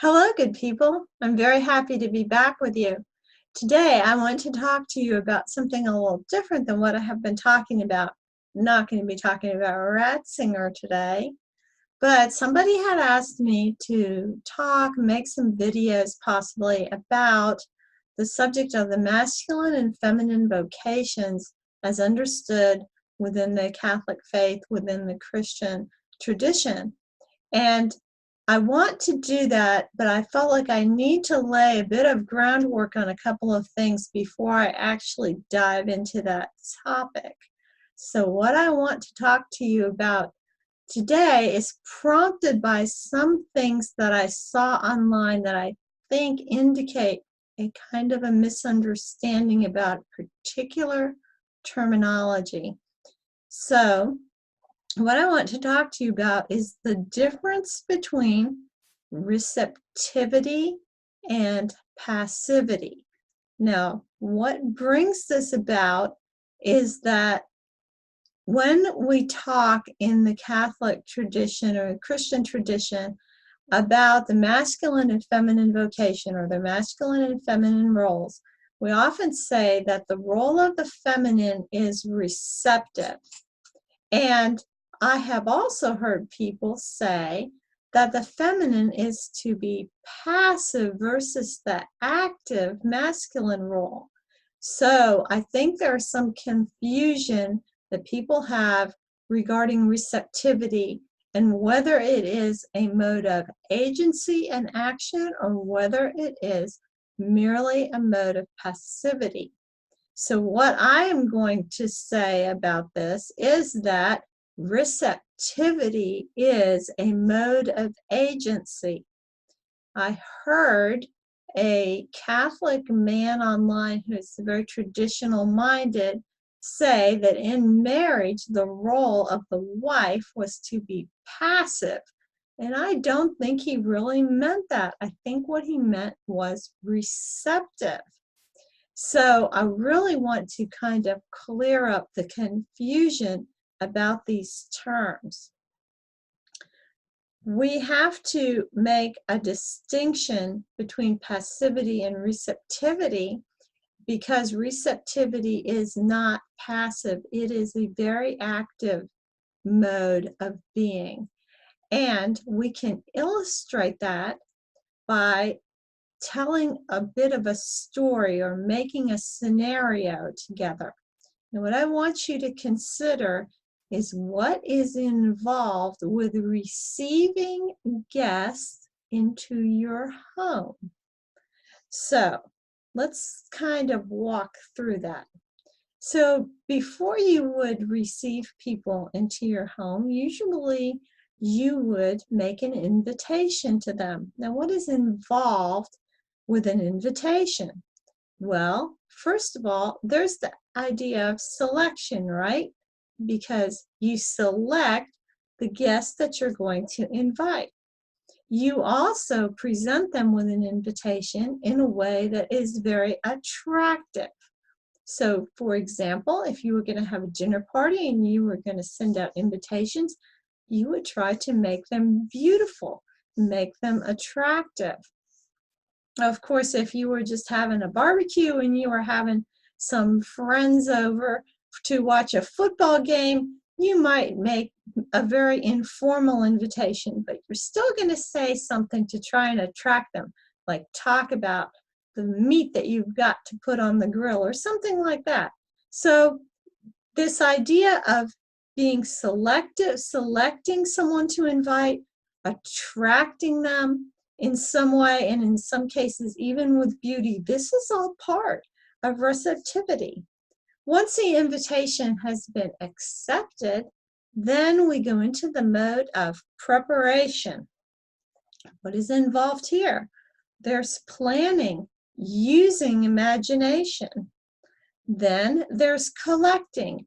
Hello, good people. I'm very happy to be back with you. Today, I want to talk to you about something a little different than what I have been talking about. I'm not going to be talking about Ratzinger today, but somebody had asked me to make some videos possibly about the subject of the masculine and feminine vocations as understood within the Catholic faith, within the Christian tradition. And I want to do that, but I felt like I need to lay a bit of groundwork on a couple of things before I actually dive into that topic. So what I want to talk to you about today is prompted by some things that I saw online that I think indicate a kind of a misunderstanding about particular terminology. So what I want to talk to you about is the difference between receptivity and passivity. Now, what brings this about is that when we talk in the Catholic tradition or Christian tradition about the masculine and feminine vocation or the masculine and feminine roles, we often say that the role of the feminine is receptive. And I have also heard people say that the feminine is to be passive versus the active masculine role. So I think there's some confusion that people have regarding receptivity and whether it is a mode of agency and action or whether it is merely a mode of passivity. So what I am going to say about this is that receptivity is a mode of agency. I heard a Catholic man online who's very traditional minded say that in marriage the role of the wife was to be passive. And I don't think he really meant that. I think what he meant was receptive. So I really want to kind of clear up the confusion about these terms. We have to make a distinction between passivity and receptivity because receptivity is not passive. It is a very active mode of being. And we can illustrate that by telling a bit of a story or making a scenario together. And what I want you to consider is what is involved with receiving guests into your home. So let's kind of walk through that. So before you would receive people into your home, usually you would make an invitation to them. Now, what is involved with an invitation? Well, first of all, there's the idea of selection, right? Because you select the guests that you're going to invite. You also present them with an invitation in a way that is very attractive. So, for example, if you were going to have a dinner party and you were going to send out invitations, you would try to make them beautiful, make them attractive. Of course, if you were just having a barbecue and you were having some friends over to watch a football game, you might make a very informal invitation, but you're still going to say something to try and attract them, like talk about the meat that you've got to put on the grill or something like that. So this idea of being selective, selecting someone to invite, attracting them in some way, and in some cases even with beauty, this is all part of receptivity. Once the invitation has been accepted, then we go into the mode of preparation. What is involved here? There's planning, using imagination. Then there's collecting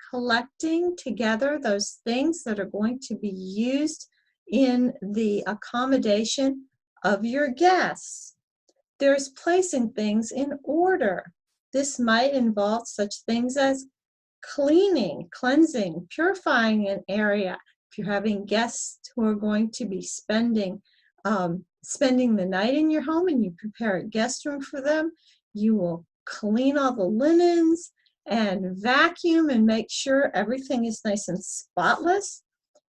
together those things that are going to be used in the accommodation of your guests. There's placing things in order. This might involve such things as cleaning, cleansing, purifying an area. If you're having guests who are going to be spending spending the night in your home and you prepare a guest room for them. You will clean all the linens and vacuum and make sure everything is nice and spotless.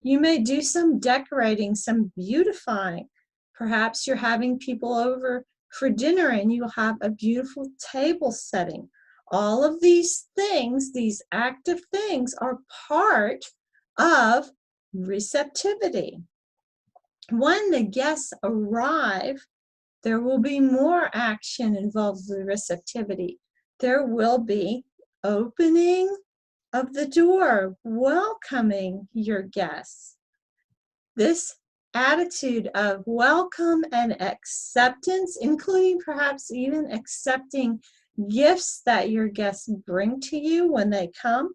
You may do some decorating, some beautifying. Perhaps you're having people over for dinner and you'll have a beautiful table setting. All of these things, these active things, are part of receptivity. When the guests arrive, there will be more action involved with receptivity. There will be opening of the door, welcoming your guests. This attitude of welcome and acceptance, including perhaps even accepting gifts that your guests bring to you when they come,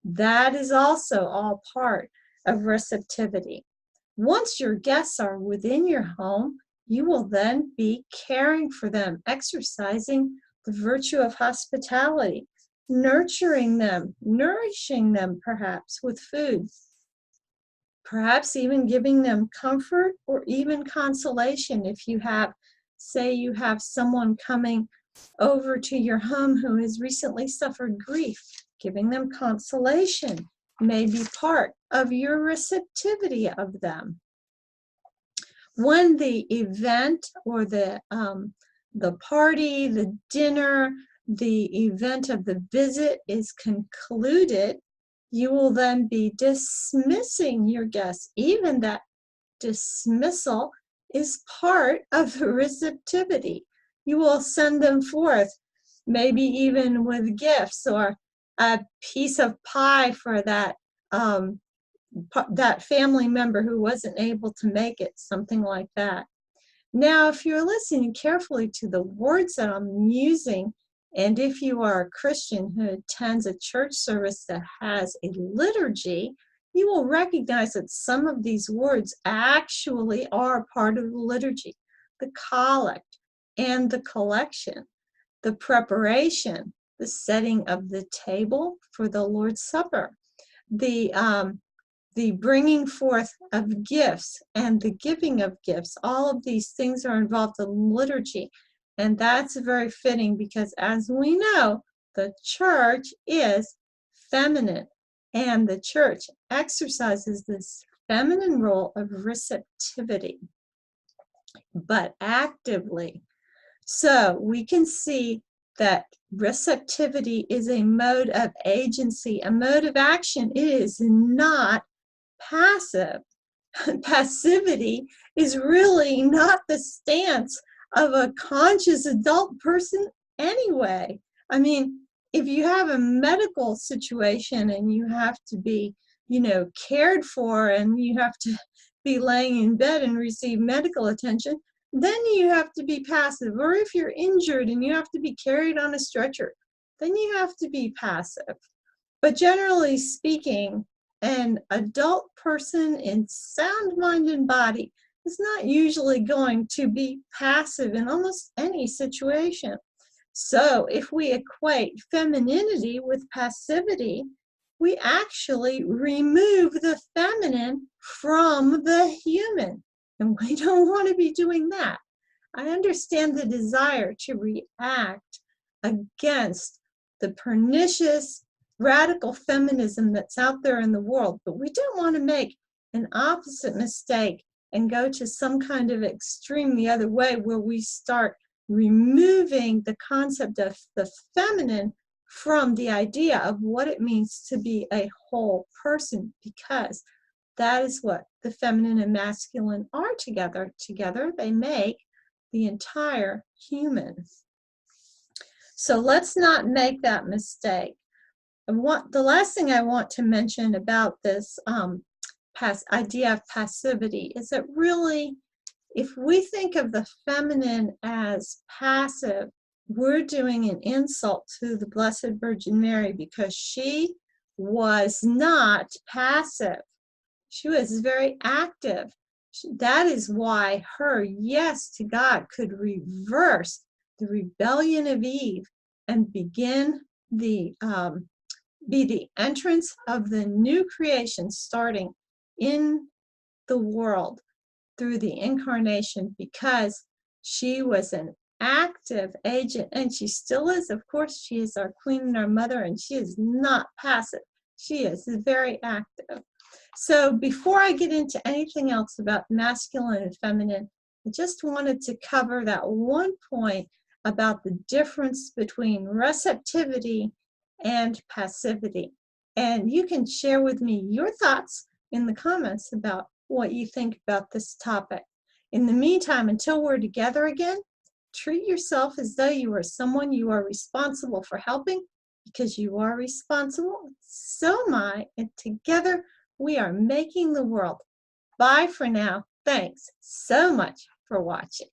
that is also all part of receptivity. Once your guests are within your home, you will then be caring for them, exercising the virtue of hospitality, nurturing them, nourishing them perhaps with food, perhaps even giving them comfort or even consolation. If you have, say you have someone coming over to your home who has recently suffered grief, giving them consolation may be part of your receptivity of them. When the event or the party, the dinner, the event of the visit is concluded, you will then be dismissing your guests. Even that dismissal is part of receptivity. You will send them forth, maybe even with gifts or a piece of pie for that family member who wasn't able to make it, something like that. Now, if you're listening carefully to the words that I'm using, and if you are a Christian who attends a church service that has a liturgy, you will recognize that some of these words actually are part of the liturgy. The collect and the collection, the preparation, the setting of the table for the Lord's Supper, the bringing forth of gifts and the giving of gifts. All of these things are involved in liturgy. And that's very fitting because, as we know, the church is feminine. And the church exercises this feminine role of receptivity, but actively. So we can see that receptivity is a mode of agency, a mode of action. It is not passive. Passivity is really not the stance of a conscious adult person anyway. I mean, if you have a medical situation and you have to be, cared for and you have to be laying in bed and receive medical attention, then you have to be passive. Or if you're injured and you have to be carried on a stretcher, then you have to be passive. But generally speaking, an adult person in sound mind and body is not usually going to be passive in almost any situation. So if we equate femininity with passivity, we actually remove the feminine from the human. And we don't want to be doing that. I understand the desire to react against the pernicious radical feminism that's out there in the world, but we don't want to make an opposite mistake and go to some kind of extreme the other way where we start removing the concept of the feminine from the idea of what it means to be a whole person, because that is what the feminine and masculine are together. Together they make the entire human. So let's not make that mistake. The last thing I want to mention about this idea of passivity is that really, if we think of the feminine as passive, we're doing an insult to the Blessed Virgin Mary, because she was not passive. She was very active. That is why her yes to God could reverse the rebellion of Eve and begin be the entrance of the new creation starting in the world. through the incarnation because she was an active agent, and she still is. Of course, she is our queen and our mother, and she is not passive. She is very active. So before I get into anything else about masculine and feminine, I just wanted to cover that one point about the difference between receptivity and passivity. And you can share with me your thoughts in the comments about what you think about this topic. In the meantime, until we're together again, treat yourself as though you are someone you are responsible for helping, because you are responsible. So am I, and together we are making the world. Bye for now. Thanks so much for watching.